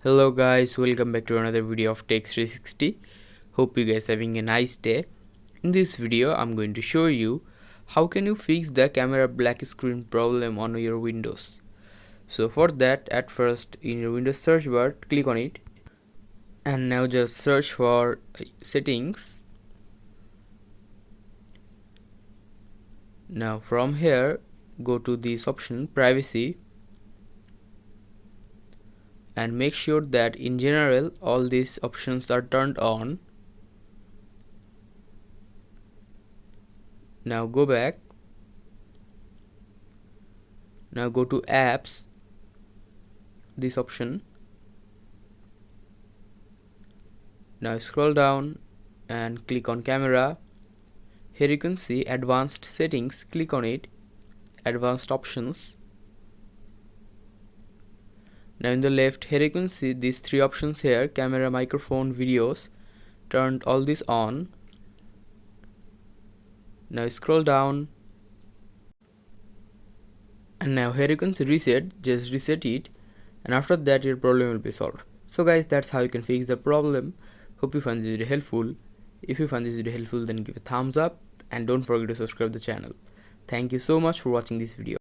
Hello guys, welcome back to another video of Tech 360. Hope you guys having a nice day. In this video I'm going to show you how can you fix the camera black screen problem on your Windows. So for that, at first in your Windows search bar, click on it and now just search for settings. Now from here go to this option privacy and make sure that in general all these options are turned on. Now go back. Now go to apps, this option. Now scroll down and click on camera. Here you can see advanced settings, click on it, advanced options. Now in the left here you can see these three options here, camera, microphone, videos. Turned all this on. Now scroll down and now here you can see reset, just reset it and after that your problem will be solved. So guys, that's how you can fix the problem. Hope you find this video helpful. If you find this video helpful, then give a thumbs up and don't forget to subscribe the channel. Thank you so much for watching this video.